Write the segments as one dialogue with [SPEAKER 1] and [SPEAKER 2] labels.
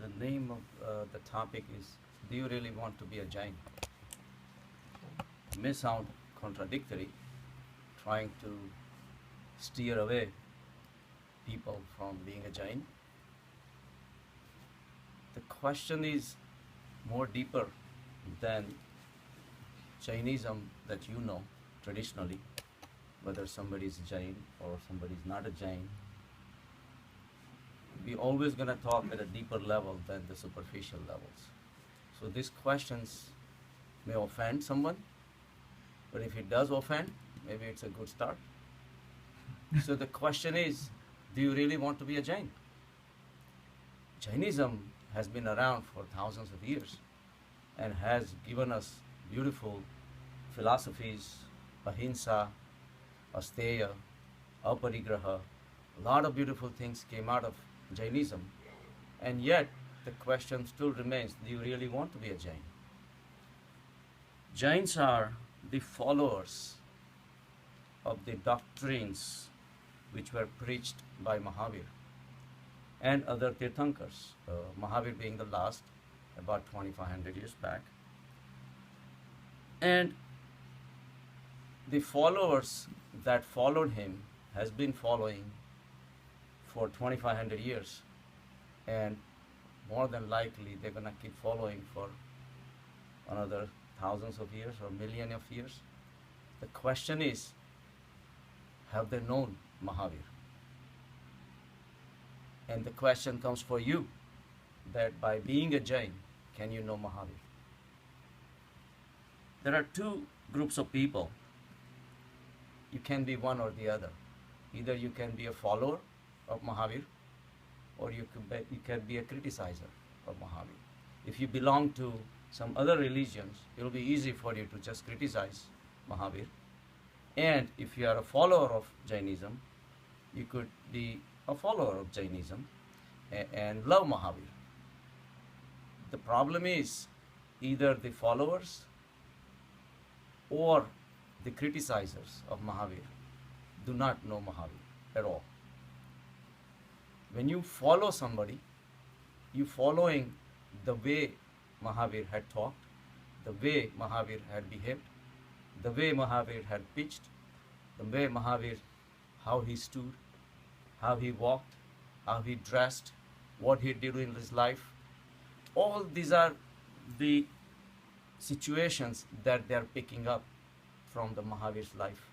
[SPEAKER 1] The name of the topic is, do you really want to be a Jain? May sound contradictory, trying to steer away people from being a Jain. The question is more deeper than Jainism that you know traditionally, whether somebody is a Jain or somebody is not a Jain. We're always going to talk at a deeper level than the superficial levels. So these questions may offend someone, but if it does offend, maybe it's a good start. So the question is, do you really want to be a Jain? Jainism has been around for thousands of years and has given us beautiful philosophies, ahimsa, asteya, aparigraha. A lot of beautiful things came out of Jainism, and yet the question still remains, do you really want to be a Jain? Jains are the followers of the doctrines which were preached by Mahavir and other Tirthankars, Mahavir being the last, about 2500 years back. And the followers that followed him has been following for 2500 years, and more than likely they're going to keep following for another thousands of years or million of years. The question is, have they known Mahavir? And the question comes for you, that by being a Jain, can you know Mahavir? There are two groups of people. You can be one or the other. Either you can be a follower of Mahavir, or you can be a criticizer of Mahavir. If you belong to some other religions, it will be easy for you to just criticize Mahavir. And if you are a follower of Jainism, you could be a follower of Jainism and love Mahavir. The problem is, either the followers or the criticizers of Mahavir do not know Mahavir at all. When you follow somebody, you following the way Mahavir had talked, the way Mahavir had behaved, the way Mahavir had pitched, the way Mahavir, how he stood, how he walked, how he dressed, what he did in his life. All these are the situations that they are picking up from the Mahavir's life.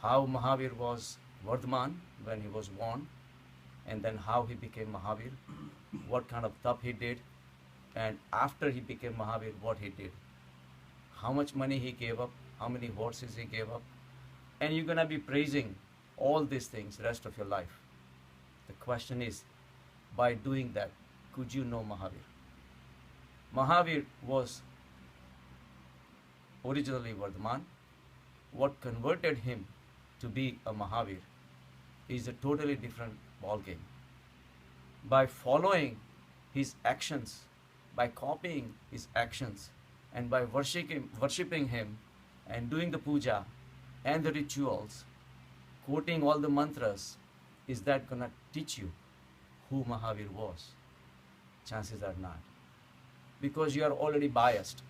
[SPEAKER 1] How Mahavir was Vardhaman when he was born, and then how he became Mahavir, what kind of tap he did, and after he became Mahavir, what he did, how much money he gave up, how many horses he gave up, and you're going to be praising all these things the rest of your life. The question is, by doing that, could you know Mahavir? Mahavir was originally Vardhaman. What converted him to be a Mahavir is a totally different ballgame. By following his actions, by copying his actions, and by worshipping him and doing the puja and the rituals, quoting all the mantras, is that going to teach you who Mahavir was? Chances are not. Because you are already biased.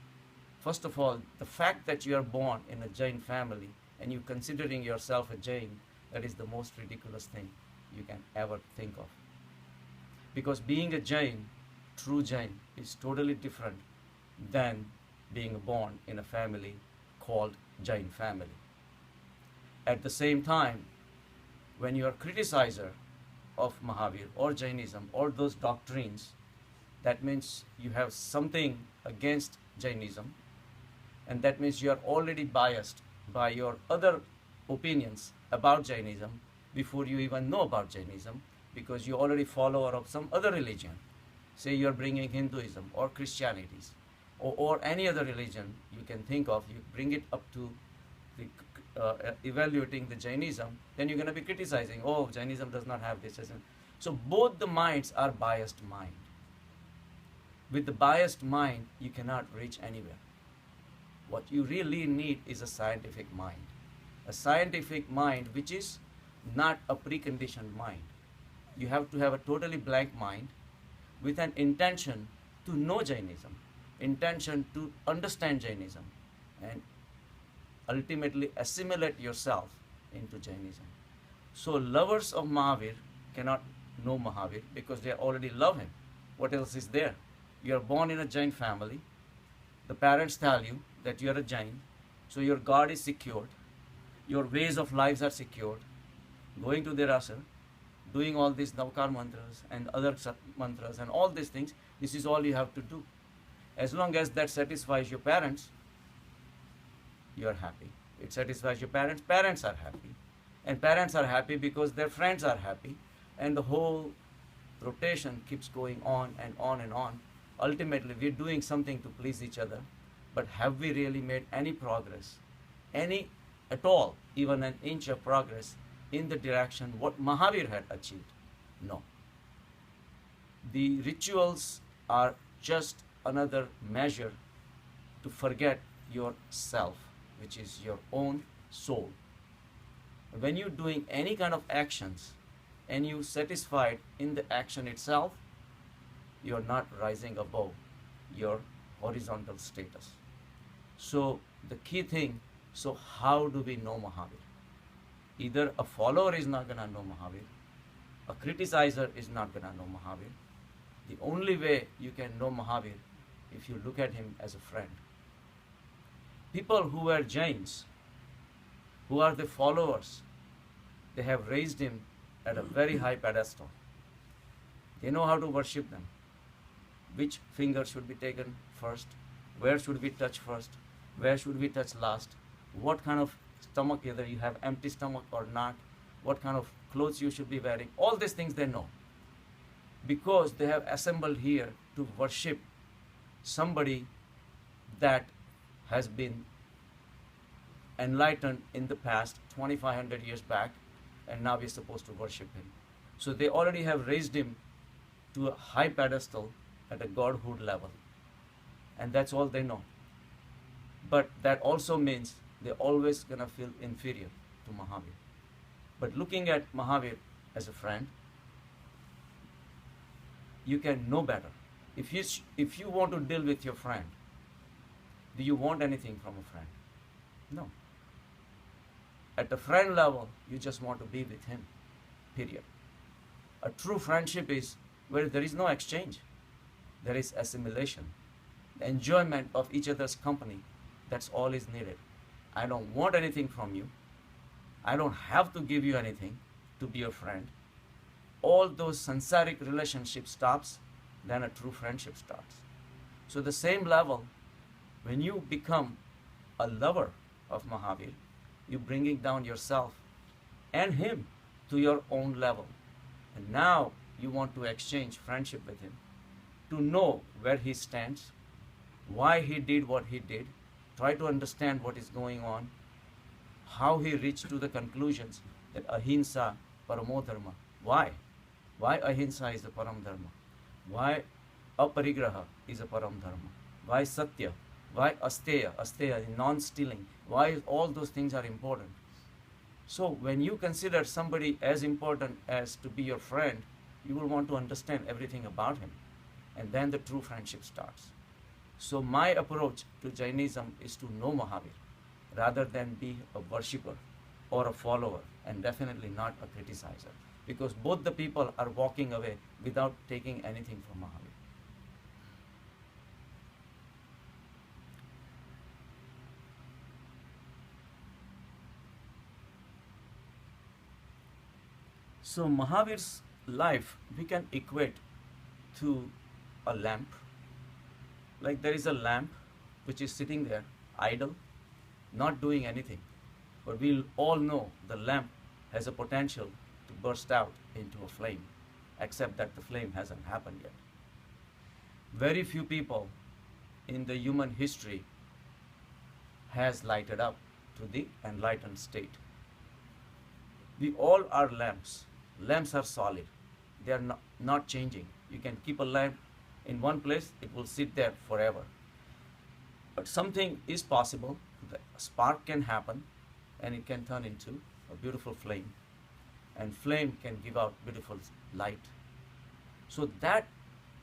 [SPEAKER 1] First of all, the fact that you are born in a Jain family and you considering yourself a Jain, that is the most ridiculous thing you can ever think of. Because being a Jain, true Jain, is totally different than being born in a family called Jain family. At the same time, when you are criticizer of Mahavir or Jainism or those doctrines, that means you have something against Jainism, and that means you are already biased by your other opinions about Jainism before you even know about Jainism, because you already follower of some other religion. Say you are bringing Hinduism or Christianity or any other religion you can think of, you bring it up to the, evaluating the Jainism, then you're going to be criticizing, oh, Jainism does not have this. So both the minds are biased mind. With the biased mind, you cannot reach anywhere. What you really need is a scientific mind. A scientific mind which is not a preconditioned mind. You have to have a totally blank mind with an intention to know Jainism, intention to understand Jainism, and ultimately assimilate yourself into Jainism. So lovers of Mahavir cannot know Mahavir because they already love him. What else is there? You are born in a Jain family. The parents tell you that you are a Jain, so your God is secured, your ways of lives are secured. Going to the rasa, doing all these Navkar mantras and other mantras and all these things, this is all you have to do. As long as that satisfies your parents, you are happy. It satisfies your parents, parents are happy. And parents are happy because their friends are happy. And the whole rotation keeps going on and on and on. Ultimately, we're doing something to please each other. But have we really made any progress? Any at all, even an inch of progress in the direction what Mahavir had achieved? No. The rituals are just another measure to forget yourself, which is your own soul. When you're doing any kind of actions and you satisfied in the action itself, you're not rising above your horizontal status. So the key thing, so how do we know Mahavir? Either a follower is not going to know Mahavir, a criticizer is not going to know Mahavir. The only way you can know Mahavir if you look at him as a friend. People who were Jains, who are the followers, they have raised him at a very high pedestal. They know how to worship them. Which finger should be taken first? Where should we touch first? Where should we touch last? What kind of stomach, whether you have empty stomach or not? What kind of clothes you should be wearing? All these things they know. Because they have assembled here to worship somebody that has been enlightened in the past 2500 years back, and now we're supposed to worship him. So they already have raised him to a high pedestal at a godhood level, and that's all they know. But that also means they're always gonna feel inferior to Mahavir. But looking at Mahavir as a friend, you can know better. If you want to deal with your friend, do you want anything from a friend? No. At the friend level, you just want to be with him, period. A true friendship is where there is no exchange. There is assimilation. The enjoyment of each other's company, that's all is needed. I don't want anything from you. I don't have to give you anything to be your friend. All those sansaric relationships stops, then a true friendship starts. So the same level, when you become a lover of Mahavir, you're bringing down yourself and him to your own level. And now you want to exchange friendship with him, to know where he stands, why he did what he did, try to understand what is going on, how he reached to the conclusions that ahimsa paramo dharma. Why? Why ahimsa is a param dharma? Why aparigraha is a param dharma? Why satya? Why asteya? Asteya is non-stealing. Why all those things are important? So when you consider somebody as important as to be your friend, you will want to understand everything about him. And then the true friendship starts. So my approach to Jainism is to know Mahavir rather than be a worshipper or a follower, and definitely not a criticizer. Because both the people are walking away without taking anything from Mahavir. So Mahavir's life we can equate to a lamp. Like there is a lamp which is sitting there idle, not doing anything. But we all know the lamp has a potential to burst out into a flame, except that the flame hasn't happened yet. Very few people in the human history has lighted up to the enlightened state. We all are lamps. Lamps are solid. They are not changing. You can keep a lamp in one place, it will sit there forever. But something is possible. A spark can happen and it can turn into a beautiful flame. And flame can give out beautiful light. So that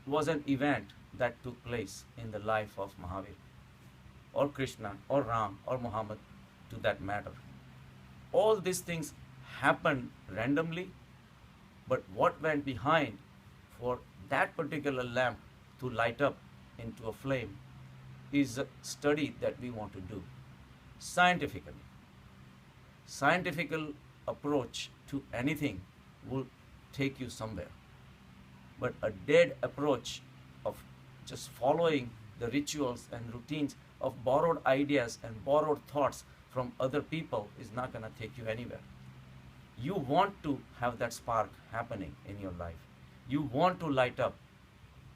[SPEAKER 1] was an event that took place in the life of Mahavir or Krishna or Ram or Muhammad to that matter. All these things happened randomly, but what went behind for that particular lamp to light up into a flame is a study that we want to do scientifically. Scientific approach to anything will take you somewhere. But a dead approach of just following the rituals and routines of borrowed ideas and borrowed thoughts from other people is not going to take you anywhere. You want to have that spark happening in your life. You want to light up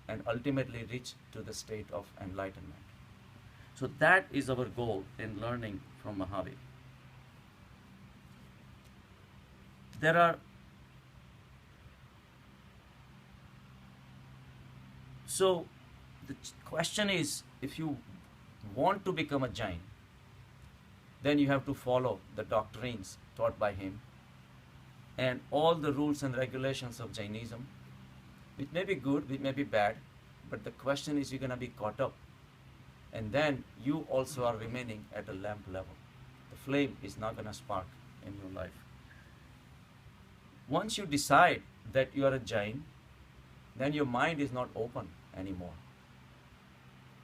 [SPEAKER 1] and ultimately reach to the state of enlightenment. So that is our goal in learning from Mahavir. There are so the question is, if you want to become a Jain, then you have to follow the doctrines taught by him and all the rules and regulations of Jainism, which may be good, which may be bad, but the question is, you're going to be caught up, and then you also are remaining at a lamp level. The flame is not going to spark in your life. Once you decide that you are a Jain, then your mind is not open anymore.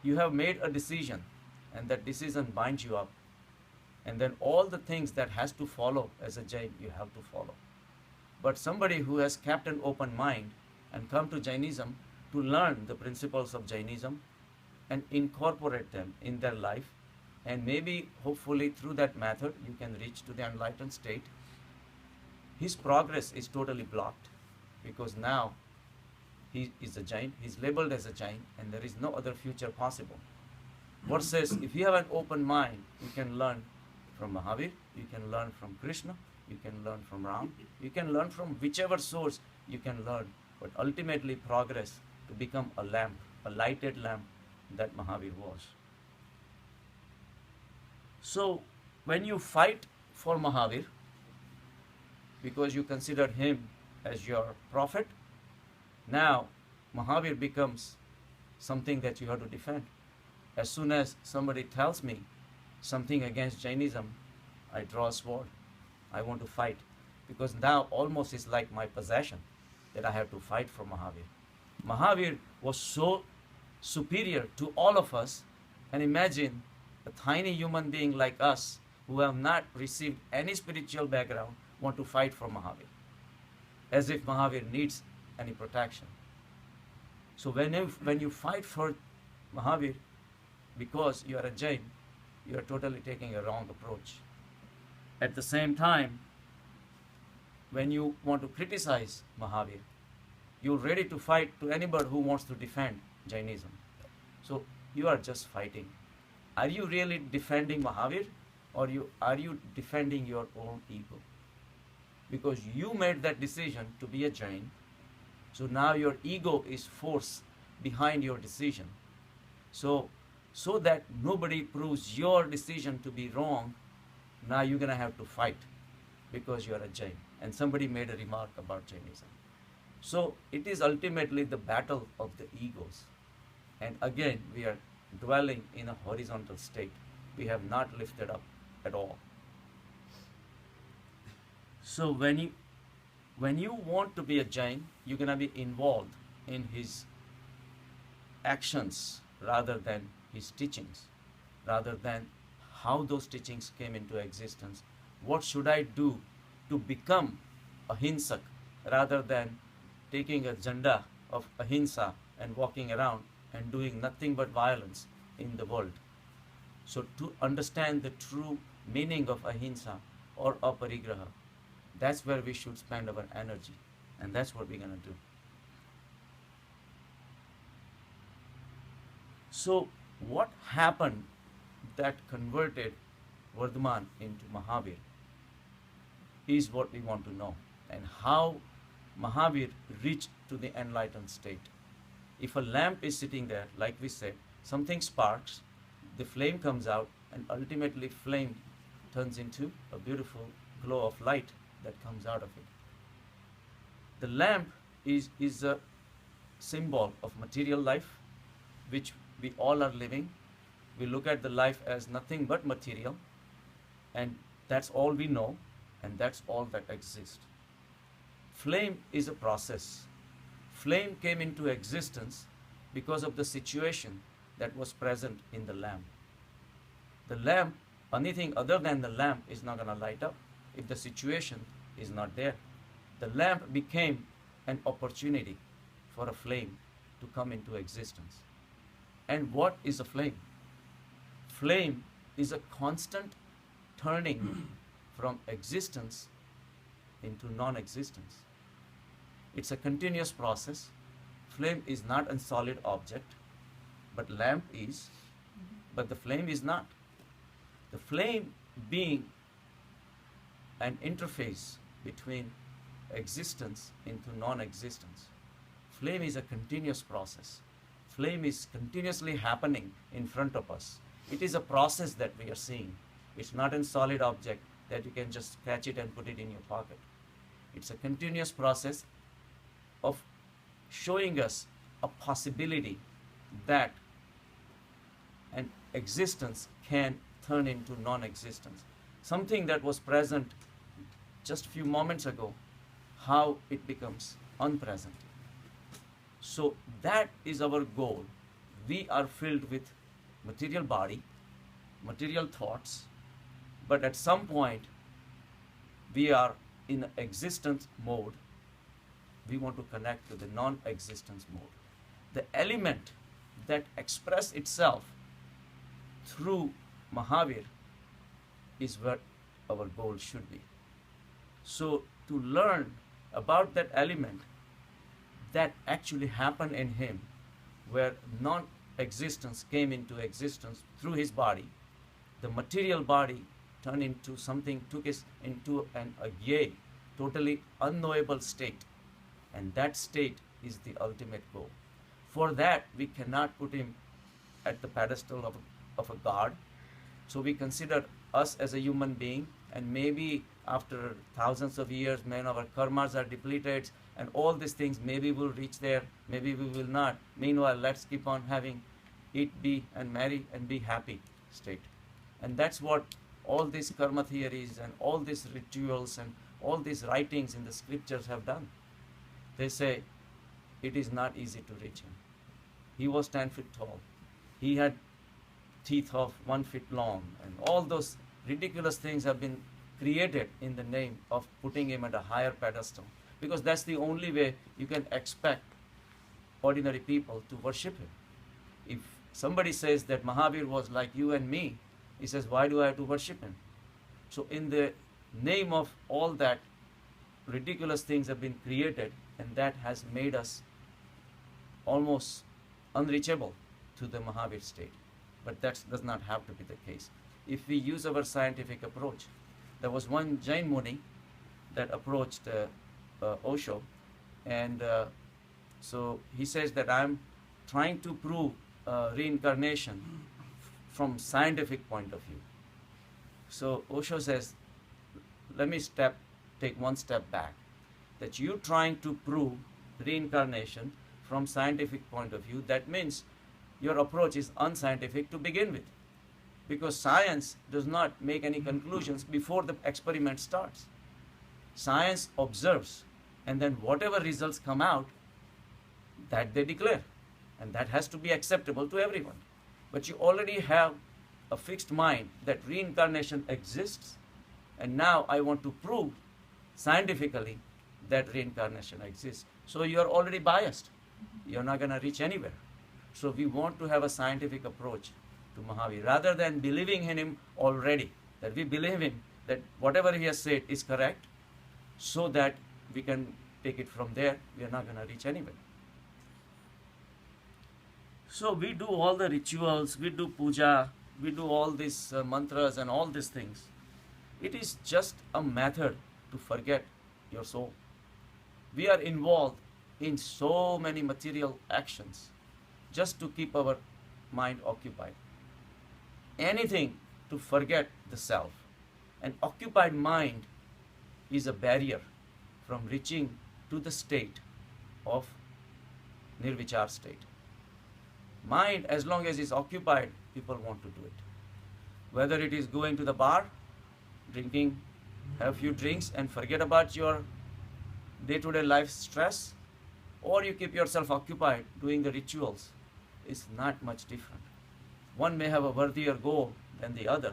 [SPEAKER 1] You have made a decision, and that decision binds you up, and then all the things that has to follow as a Jain, you have to follow. But somebody who has kept an open mind and come to Jainism to learn the principles of Jainism and incorporate them in their life, and maybe hopefully through that method you can reach to the enlightened state, his progress is totally blocked, because now he is a Jain, he's labeled as a Jain, and there is no other future possible. Versus if you have an open mind, you can learn from Mahavir, you can learn from Krishna, you can learn from Ram, you can learn from whichever source you can learn, but ultimately progress to become a lamp, a lighted lamp that Mahavir was. So when you fight for Mahavir, because you consider him as your prophet, now Mahavir becomes something that you have to defend. As soon as somebody tells me something against Jainism, I draw a sword. I want to fight, because now almost it's like my possession that I have to fight for Mahavir. Mahavir was so superior to all of us, and imagine a tiny human being like us who have not received any spiritual background want to fight for Mahavir, as if Mahavir needs any protection. So when you fight for Mahavir because you are a Jain, you are totally taking a wrong approach. At the same time, when you want to criticize Mahavir, you're ready to fight to anybody who wants to defend Jainism. So you are just fighting. Are you really defending Mahavir, or are you defending your own ego? Because you made that decision to be a Jain, so now your ego is force behind your decision. So that nobody proves your decision to be wrong, now you're going to have to fight because you are a Jain. And somebody made a remark about Jainism. So it is ultimately the battle of the egos. And again, we are dwelling in a horizontal state. We have not lifted up at all. So when you want to be a Jain, you're going to be involved in his actions rather than his teachings, rather than how those teachings came into existence. What should I do to become a Hinsak, rather than taking a janda of ahimsa and walking around and doing nothing but violence in the world? So to understand the true meaning of ahimsa or aparigraha, that's where we should spend our energy, and that's what we're going to do. So what happened that converted Vardhaman into Mahavir is what we want to know, and how Mahavir reached to the enlightened state. If a lamp is sitting there, like we said, something sparks, the flame comes out, and ultimately flame turns into a beautiful glow of light that comes out of it. The lamp is a symbol of material life, which we all are living. We look at the life as nothing but material, and that's all we know, and that's all that exists. Flame is a process. Flame came into existence because of the situation that was present in the lamp. The lamp, anything other than the lamp, is not going to light up if the situation is not there. The lamp became an opportunity for a flame to come into existence. And what is a flame? Flame is a constant turning from existence into non-existence. It's a continuous process. Flame is not a solid object, but lamp is, but the flame is not. The flame being an interface between existence into non-existence. Flame is a continuous process. Flame is continuously happening in front of us. It is a process that we are seeing. It's not a solid object that you can just catch it and put it in your pocket. It's a continuous process of showing us a possibility that an existence can turn into non-existence. Something that was present just a few moments ago, how it becomes unpresent. So that is our goal. We are filled with material body, material thoughts, but at some point we are in existence mode. We want to connect to the non-existence mode. The element that express itself through Mahavir is what our goal should be. So to learn about that element that actually happened in him, where non-existence came into existence through his body, the material body turned into something, took us into a yea, totally unknowable state. And that state is the ultimate goal. For that, we cannot put him at the pedestal of a god. So we consider us as a human being, and maybe after thousands of years, when our karmas are depleted, and all these things, maybe we'll reach there, maybe we will not. Meanwhile, let's keep on having eat, be, and marry, and be happy state. And that's what all these karma theories and all these rituals and all these writings in the scriptures have done. They say it is not easy to reach him. He was 10 feet tall. He had teeth of 1 foot long, and all those ridiculous things have been created in the name of putting him at a higher pedestal, because that's the only way you can expect ordinary people to worship him. If somebody says that Mahavir was like you and me, he says, why do I have to worship him? So in the name of all that, ridiculous things have been created, and that has made us almost unreachable to the Mahavir state. But that does not have to be the case. If we use our scientific approach, there was one Jain Muni that approached Osho, and so he says that I'm trying to prove reincarnation from scientific point of view. So Osho says, let me take one step back. That you trying to prove reincarnation from scientific point of view, that means your approach is unscientific to begin with. Because science does not make any conclusions before the experiment starts. Science observes, and then whatever results come out, that they declare. And that has to be acceptable to everyone. But you already have a fixed mind that reincarnation exists, and now I want to prove scientifically that reincarnation exists. So you are already biased. You're not going to reach anywhere. So we want to have a scientific approach to Mahavir, rather than believing in him already, that we believe him, that whatever he has said is correct, so that we can take it from there. We are not going to reach anywhere. So we do all the rituals, we do puja, we do all these mantras and all these things. It is just a method to forget your soul. We are involved in so many material actions just to keep our mind occupied. Anything to forget the self. An occupied mind is a barrier from reaching to the state of nirvichar state. Mind, as long as it's occupied, people want to do it. Whether it is going to the bar, drinking, have a few drinks and forget about your day-to-day life stress, or you keep yourself occupied doing the rituals, it's not much different. One may have a worthier goal than the other,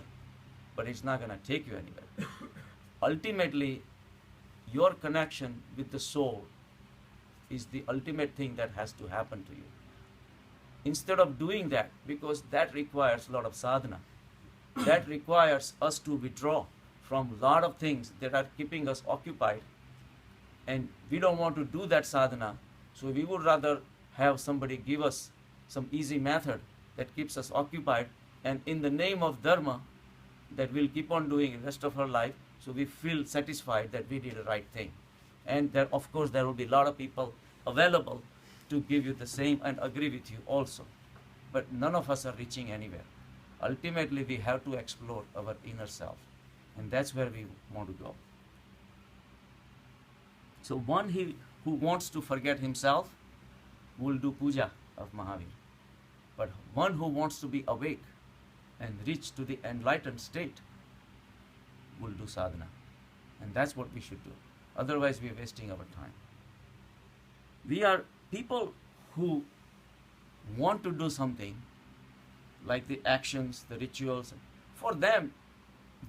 [SPEAKER 1] but it's not going to take you anywhere. Ultimately, your connection with the soul is the ultimate thing that has to happen to you. Instead of doing that, because that requires a lot of sadhana, that requires us to withdraw from a lot of things that are keeping us occupied, and we don't want to do that sadhana, so we would rather have somebody give us some easy method that keeps us occupied, and in the name of dharma, that we'll keep on doing the rest of our life, so we feel satisfied that we did the right thing. And there, of course, there will be a lot of people available to give you the same and agree with you also. But none of us are reaching anywhere. Ultimately, we have to explore our inner self, and that's where we want to go. So one who wants to forget himself will do puja of Mahavir. But one who wants to be awake and reach to the enlightened state will do sadhana. And that's what we should do. Otherwise, we are wasting our time. We are people who want to do something, like the actions, the rituals. For them,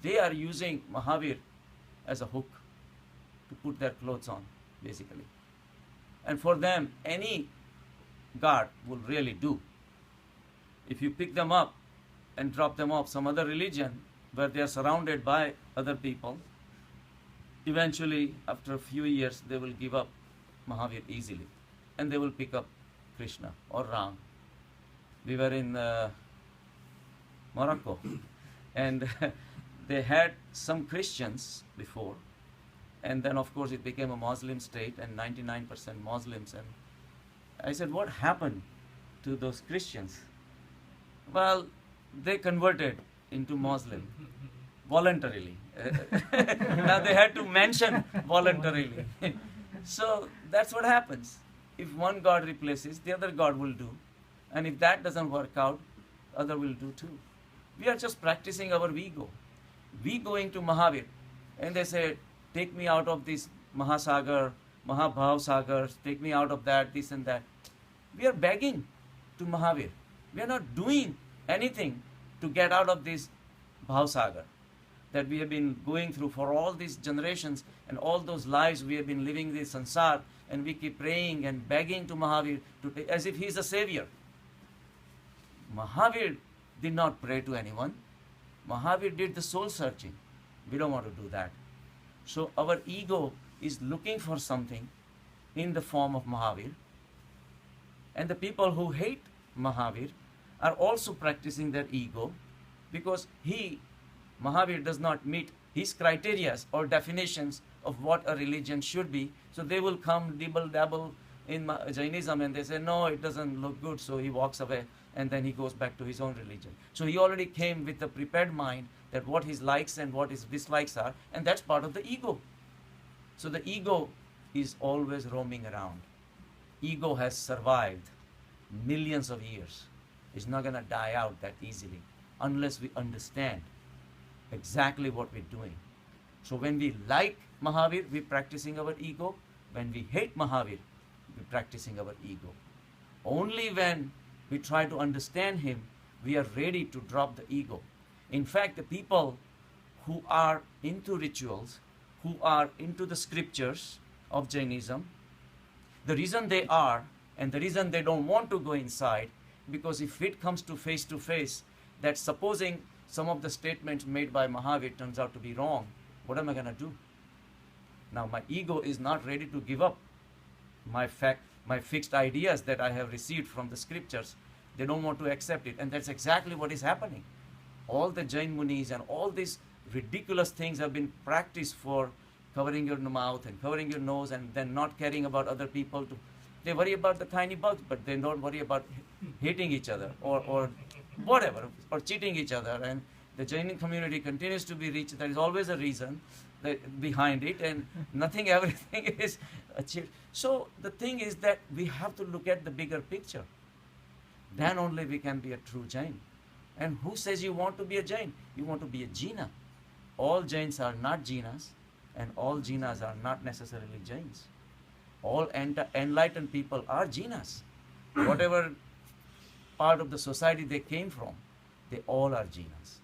[SPEAKER 1] they are using Mahavir as a hook to put their clothes on, basically. And for them, any god will really do. If you pick them up and drop them off some other religion where they are surrounded by other people, eventually, after a few years, they will give up Mahavir easily. And they will pick up Krishna or Ram. We were in Morocco, and they had some Christians before, and then of course it became a Muslim state and 99% Muslims. And I said, what happened to those Christians? Well, they converted into Muslim voluntarily. Now they had to mention voluntarily. So that's what happens. If one god replaces, the other god will do. And if that doesn't work out, other will do too. We are just practicing our ego. We going to Mahavir, and they say, take me out of this Mahasagar, Mahabhav Sagar, take me out of that, this and that. We are begging to Mahavir. We are not doing anything to get out of this Bhav Sagar that we have been going through for all these generations, and all those lives we have been living this sansar, and we keep praying and begging to Mahavir to take, as if he is a savior. Mahavir did not pray to anyone. Mahavir did the soul searching. We don't want to do that. So our ego is looking for something in the form of Mahavir. And the people who hate Mahavir are also practicing their ego, because Mahavir does not meet his criteria or definitions of what a religion should be. So they will come dibble-dabble in Jainism, and they say, no, it doesn't look good, so he walks away, and then he goes back to his own religion. So he already came with a prepared mind that what his likes and what his dislikes are, and that's part of the ego. So the ego is always roaming around. Ego has survived millions of years. It's not going to die out that easily unless we understand exactly what we're doing. So when we like Mahavir, we're practicing our ego. When we hate Mahavir, we're practicing our ego. Only when we try to understand him, we are ready to drop the ego. In fact, the people who are into rituals, who are into the scriptures of Jainism, the reason they are, and the reason they don't want to go inside, because if it comes to face, that supposing some of the statements made by Mahavir turns out to be wrong, what am I going to do? Now my ego is not ready to give up my fixed ideas that I have received from the scriptures. They don't want to accept it, and that's exactly what is happening. All the Jain Munis and all these ridiculous things have been practiced for covering your mouth and covering your nose, and then not caring about other people. They worry about the tiny bugs, but they don't worry about hating each other or whatever, or cheating each other. And the Jain community continues to be rich. There is always a reason. behind it, and nothing, everything is achieved. So the thing is that we have to look at the bigger picture. Then only we can be a true Jain. And who says you want to be a Jain? You want to be a Jina. All Jains are not Jinas, and all Jinas are not necessarily Jains. All enlightened people are Jinas. Whatever part of the society they came from, they all are Jinas.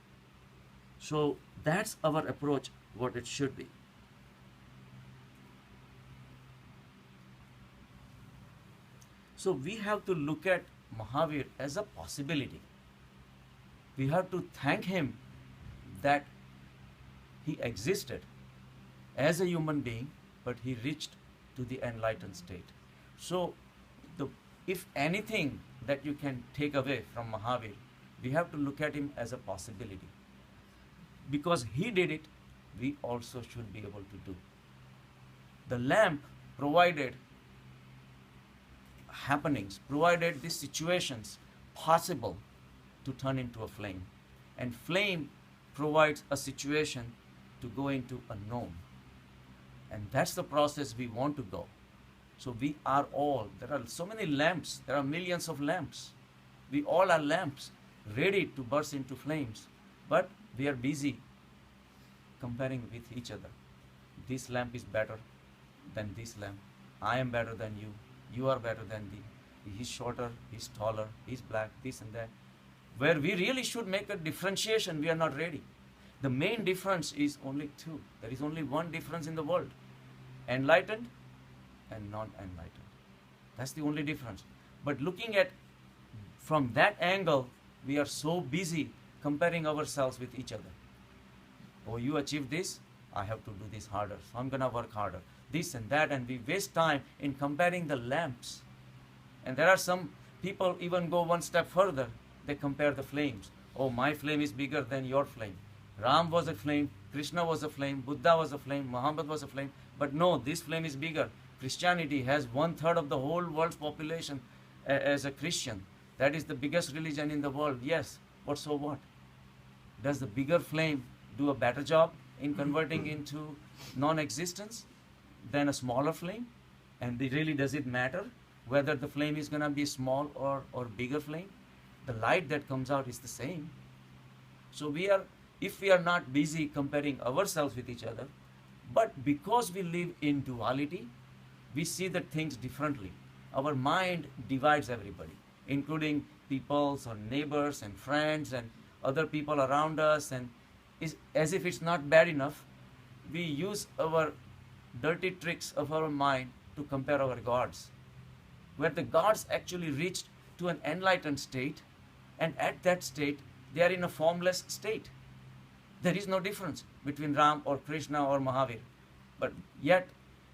[SPEAKER 1] So that's our approach, what it should be. So we have to look at Mahavir as a possibility. We have to thank him that he existed as a human being, but he reached to the enlightened state. So if anything that you can take away from Mahavir, we have to look at him as a possibility. Because he did it, we also should be able to do. The lamp provided happenings, provided these situations possible to turn into a flame. And flame provides a situation to go into a known. And that's the process we want to go. So we are all, there are so many lamps, there are millions of lamps. We all are lamps, ready to burst into flames. But we are busy comparing with each other. This lamp is better than this lamp. I am better than you. You are better than the. He's shorter, he's taller, he's black, this and that. Where we really should make a differentiation, we are not ready. The main difference is only two. There is only one difference in the world. Enlightened and non-enlightened. That's the only difference. But looking at from that angle, we are so busy comparing ourselves with each other. Oh, you achieved this, I have to do this harder, so I'm gonna work harder. This and that, and we waste time in comparing the lamps. And there are some people even go one step further, they compare the flames. Oh, my flame is bigger than your flame. Ram was a flame, Krishna was a flame, Buddha was a flame, Muhammad was a flame. But no, this flame is bigger. Christianity has 1/3 of the whole world's population as a Christian. That is the biggest religion in the world. Yes, but so what? Does the bigger flame do a better job in converting into non-existence than a smaller flame? And really, does it matter whether the flame is going to be small or bigger flame? The light that comes out is the same. So if we are not busy comparing ourselves with each other, but because we live in duality, we see the things differently. Our mind divides everybody, including peoples or neighbors and friends and other people around us, and as if it's not bad enough, we use our dirty tricks of our mind to compare our gods, where the gods actually reached to an enlightened state, and at that state, they are in a formless state. There is no difference between Ram or Krishna or Mahavir. But yet,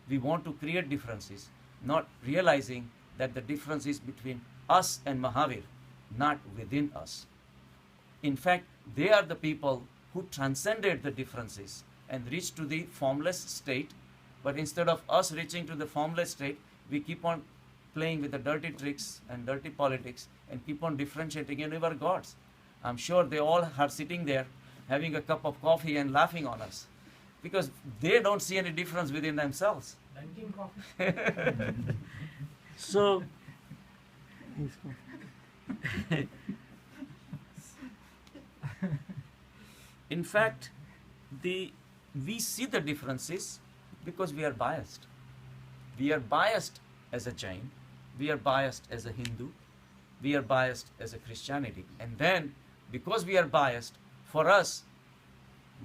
[SPEAKER 1] we want to create differences, not realizing that the difference is between us and Mahavir, not within us. In fact, they are the people who transcended the differences and reached to the formless state. But instead of us reaching to the formless state, we keep on playing with the dirty tricks and dirty politics and keep on differentiating in our gods. I'm sure they all are sitting there having a cup of coffee and laughing on us because they don't see any difference within themselves.
[SPEAKER 2] Drinking coffee.
[SPEAKER 1] So, in fact, we see the differences because we are biased. We are biased as a Jain, we are biased as a Hindu, we are biased as a Christianity. And then, because we are biased, for us,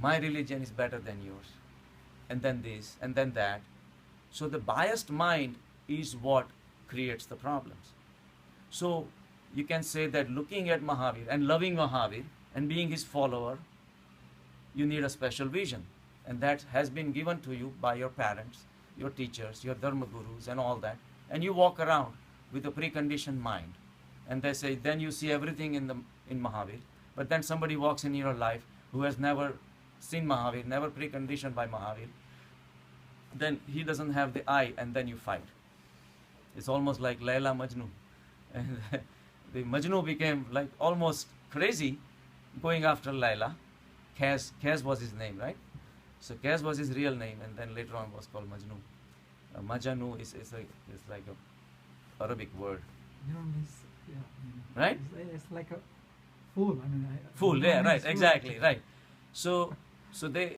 [SPEAKER 1] my religion is better than yours, and then this, and then that. So the biased mind is what creates the problems. So you can say that looking at Mahavir and loving Mahavir and being his follower, you need a special vision. And that has been given to you by your parents, your teachers, your dharma gurus and all that. And you walk around with a preconditioned mind. And they say, then you see everything in Mahavir. But then somebody walks in your life who has never seen Mahavir, never preconditioned by Mahavir. Then he doesn't have the eye, and then you fight. It's almost like Layla Majnu. And the Majnu became like almost crazy going after Layla. Kaz was his name, right? So Qais was his real name, and then later on was called Majnu. Majanu is like a Arabic word,
[SPEAKER 2] Yeah,
[SPEAKER 1] right?
[SPEAKER 2] it's like a fool. I mean,
[SPEAKER 1] Fool, yeah, right,
[SPEAKER 2] fool.
[SPEAKER 1] exactly, right. So they